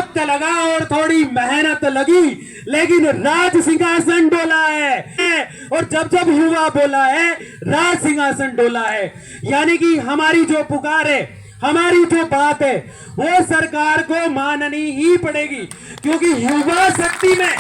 वक्त लगा और थोड़ी मेहनत लगी, लेकिन राज सिंहासन डोला है। और जब जब युवा बोला है राज सिंहासन डोला है, यानी कि हमारी जो पुकार है, हमारी जो बात है, वो सरकार को माननी ही पड़ेगी, क्योंकि युवा शक्ति में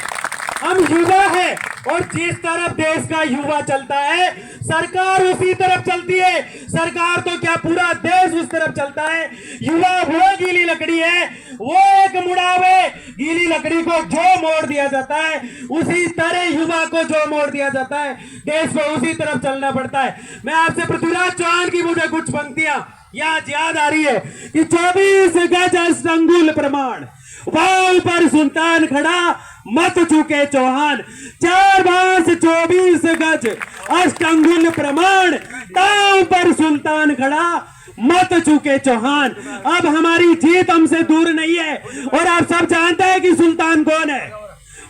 हम युवा है। और जिस तरफ देश का युवा चलता है सरकार उसी तरफ चलती है। सरकार तो क्या पूरा देश उस तरफ चलता है। युवा वो गीली लकड़ी है, वो एक मुड़ावे गीली लकड़ी को जो मोड़ दिया जाता है, उसी तरह युवा को जो मोड़ दिया जाता है, देश को उसी तरफ चलना पड़ता है। मैं आपसे पृथ्वीराज चौहान की मुझे कुछ पंक्तियां याद आ रही है कि 24 गज अष्टअंगुल प्रमाण, वाल पर सुल्तान खड़ा मत चूके चौहान। 4 बांस 24 गज अष्टअंगुल प्रमाण, ताव पर सुल्तान खड़ा मत चूके चौहान। अब हमारी जीत हमसे दूर नहीं है, और आप सब जानते हैं कि सुल्तान कौन है।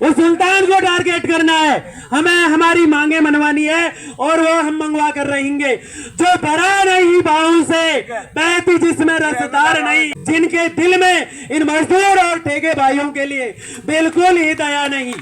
उस सुल्तान को टारगेट करना है, हमें हमारी मांगे मनवानी है, और वो हम मंगवा कर रहेंगे। जो भरा नहीं बाहों से, बहती जिसमें रसदार नहीं, जिनके दिल में इन मजदूर और ठेके भाइयों के लिए बिल्कुल ही दया नहीं।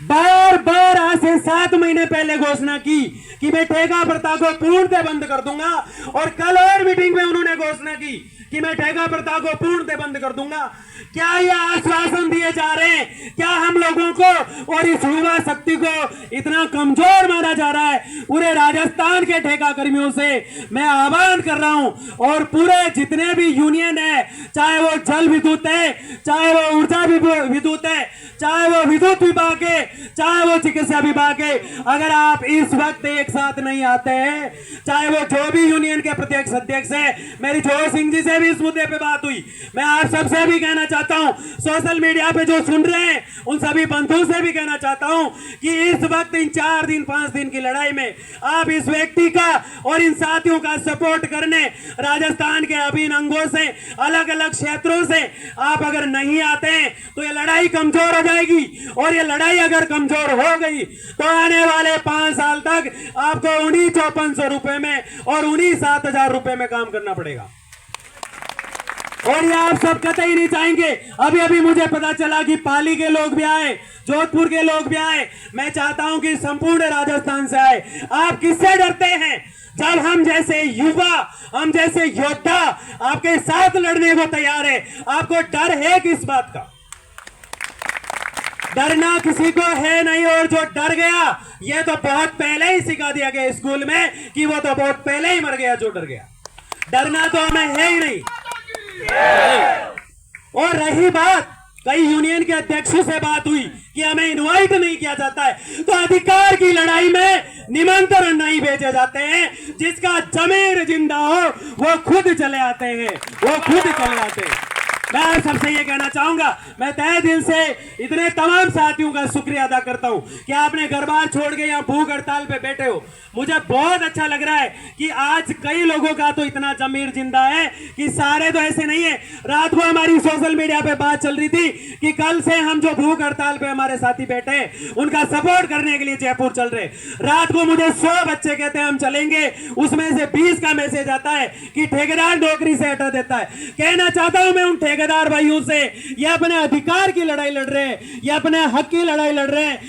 बार बार आज से 7 महीने पहले घोषणा की कि मैं ठेका प्रथा को पूर्णतः बंद कर दूंगा, और कल और मीटिंग में उन्होंने घोषणा की कि मैं ठेका प्रथा को पूर्णतः बंद कर दूंगा। क्या ये आश्वासन दिए जा रहे हैं? क्या हम लोगों को और इस युवा शक्ति को इतना कमजोर माना जा रहा है? पूरे राजस्थान के ठेका कर्मियों से मैं आह्वान कर रहा हूं, और पूरे जितने भी यूनियन है, चाहे वो जल विद्युत है, चाहे वो ऊर्जा विद्युत है, चाहे वो विद्युत विभाग है, चाहे वो चिकित्सा विभाग है, अगर आप इस वक्त एक साथ नहीं आते हैं, चाहे वो जो भी यूनियन के प्रत्यक्ष अध्यक्ष है, मेरी जोर सिंह जी से भी इस मुद्दे पे बात हुई, मैं आप सबसे भी कहना चाहता हूं, सोशल मीडिया पे जो सुन रहे हैं उन सभी बंधुओं से भी कहना चाहता हूं कि इस वक्त इन 4 दिन 5 दिन की लड़ाई में आप इस व्यक्ति का और इन साथियों का सपोर्ट करने राजस्थान के अभिन्न अंगों से, अलग अलग क्षेत्रों से आप अगर नहीं आते हैं तो ये लड़ाई कमजोर हो जाएगी, और ये लड़ाई अगर कमजोर हो गई तो आने वाले 5 साल तक आपको उन्हीं 5400 रुपए में और उन्हीं 7000 रुपए में काम करना पड़ेगा। और ये आप सब कतई नहीं चाहेंगे। अभी अभी मुझे पता चला कि पाली के लोग भी आए, जोधपुर के लोग भी आए। मैं चाहता हूं कि संपूर्ण राजस्थान से आए। आप किससे डरते हैं? जब हम जैसे युवा, हम जैसे योद्धा आपके साथ लड़ने को तैयार है, आपको डर है किस बात का? डरना किसी को है नहीं, और जो डर गया ये तो बहुत पहले ही सिखा दिया गया स्कूल में कि वो तो बहुत पहले ही मर गया जो डर गया। डरना तो हमें है ही नहीं। और रही बात, कई यूनियन के अध्यक्षों से बात हुई कि हमें इनवाइट नहीं किया जाता है, तो अधिकार की लड़ाई में निमंत्रण नहीं भेजे जाते हैं। जिसका जमीर जिंदा हो वो खुद चले आते हैं, वो खुद चले आते हैं। मैं आप सबसे ये कहना चाहूंगा, मैं तहे दिल से इतने तमाम साथियों का शुक्रिया अदा करता हूं कि आपने घर बार छोड़ के यहाँ भूख हड़ताल पे बैठे हो। मुझे बहुत अच्छा लग रहा है कि आज कई लोगों का तो इतना जमीर जिंदा है कि सारे तो ऐसे नहीं है। रात को हमारी सोशल मीडिया पे बात चल रही थी कि कल से हम जो भूख हड़ताल पे हमारे साथी बैठे उनका सपोर्ट करने के लिए जयपुर चल रहे। रात को मुझे 100 बच्चे कहते हैं हम चलेंगे, उसमें से 20 का मैसेज आता है कि ठेकेदार नौकरी से हटा देता है। कहना चाहता हूं मैं उन ठेकेदार भाइयों से, ये अपने अधिकार की लड़ाई लड़ रहे हैं, ये अपने हक की लड़ाई लड़ रहे हैं,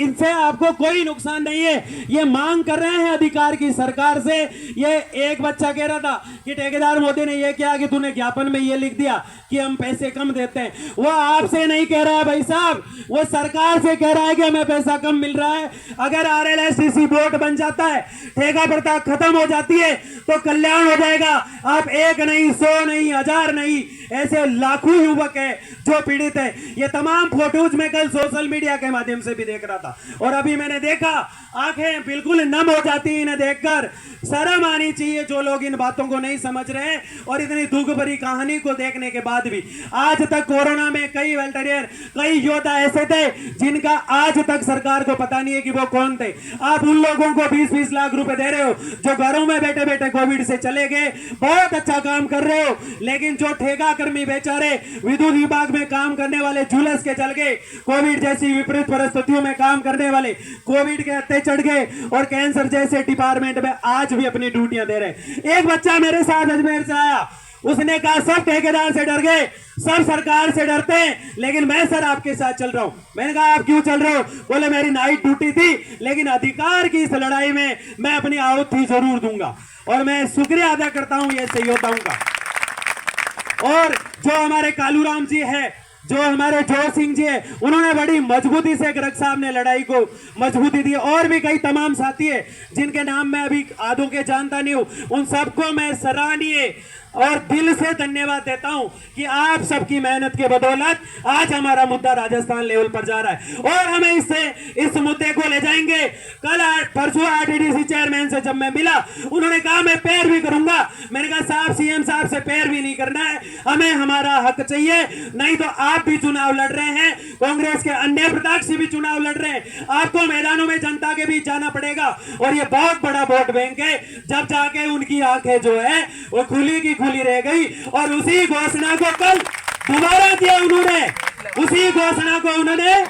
इनसे आपको कोई नुकसान नहीं है। ये मांग कर रहे हैं अधिकार की सरकार से। ये एक बच्चा कह रहा था कि ठेकेदार मोदी ने ये किया कि तूने ज्ञापन में ये लिख दिया कि हम पैसे कम देते हैं। वो आपसे नहीं कह रहा है भाई साहब, वो सरकार से कह रहा है कि हमें पैसा कम मिल रहा है। अगर RLSTC बोर्ड बन जाता है, ठेका प्रथा खत्म हो जाती है तो कल्याण हो जाएगा। आप 1 नहीं, 100 नहीं, 1000 नहीं, ऐसे लाखों युवक है जो पीड़ित है। ये तमाम फोटोज में कल सोशल मीडिया के माध्यम से भी देख रहा था, और अभी मैंने देखा आंखें बिल्कुल नम हो जाती है इन्हें देखकर। शर्म आनी चाहिए जो लोग इन बातों को नहीं समझ रहे हैं, और इतनी दुख भरी कहानी को देखने के बाद भी। आज तक कोरोना में कई वॉलंटियर, कई योद्धा ऐसे थे जिनका आज तक सरकार को पता नहीं है कि वो कौन थे। आप उन लोगों को 20-20 लाख रुपए दे रहे हो जो घरों में बैठे बैठे कोविड से चले गए। बहुत अच्छा काम कर रहे हो, लेकिन जो ठेका कर्मी बेचारे विद्युत विभाग में काम करने वाले झुलस के चल गए, कोविड जैसी विपरीत परिस्थितियों में काम करने वाले कोविड के हत्थे चढ़ गए, और कैंसर जैसे डिपार्टमेंट में आज भी अपनी ड्यूटियां दे रहे हैं। एक बच्चा मेरे साथ अजमेर से आया, उसने कहा सब ठेकेदार से डर गए, सब सरकार से डरते हैं, लेकिन मैं सर आपके साथ चल रहा हूं। मैंने कहा आप क्यों चल रहे हो? बोले मेरी नाइट ड्यूटी थी, लेकिन अधिकार की इस लड़ाई में मैं अपनी आहुति जरूर दूंगा और मैं शुक्रिया अदा करता हूं ये सहयोगियों का। और जो हमारे कालूराम जी है, जो हमारे जोर सिंह जी है, उन्होंने बड़ी मजबूती से गर्ग साहब ने लड़ाई को मजबूती दी। और भी कई तमाम साथी है जिनके नाम मैं अभी आधों के जानता नहीं हूं, उन सबको मैं सराहनीय और दिल से धन्यवाद देता हूं कि आप सबकी मेहनत के बदौलत आज हमारा मुद्दा राजस्थान लेवल पर जा रहा है और हमें इस मुद्दे को ले जाएंगे। कल परसों आरटीडीसी चेयरमैन से जब मैं मिला, उन्होंने कहा मैं पैर भी करूंगा। मैंने कहा साहब सीएम साहब से पैर भी नहीं करना है, हमें हमारा हक चाहिए। नहीं तो आप भी चुनाव लड़ रहे हैं, कांग्रेस के अन्य प्रत्याशी भी चुनाव लड़ रहे हैं, आपको मैदानों में जनता के बीच जाना पड़ेगा और ये बहुत बड़ा वोट बैंक है। जब जाके उनकी आंखें जो है वो खुली की खुली रह गई और उसी घोषणा को कल दोबारा किया उन्होंने, उसी घोषणा को उन्होंने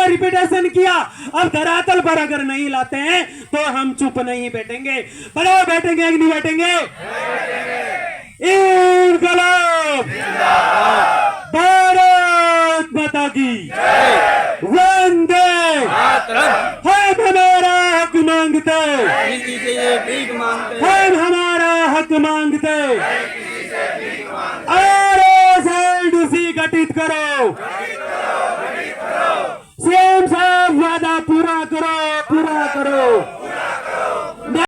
रिपीटेशन किया। अब धरातल पर अगर नहीं लाते हैं तो हम चुप नहीं बैठेंगे। बड़ा बैठेंगे कि नहीं बैठेंगे? इनकलाब भारत माता की वंदे हम हमारा हक मांगते, हम हमारा हक मांगते। आरएसएलडीसी गठित करो, सीएम साहब वादा पूरा करो।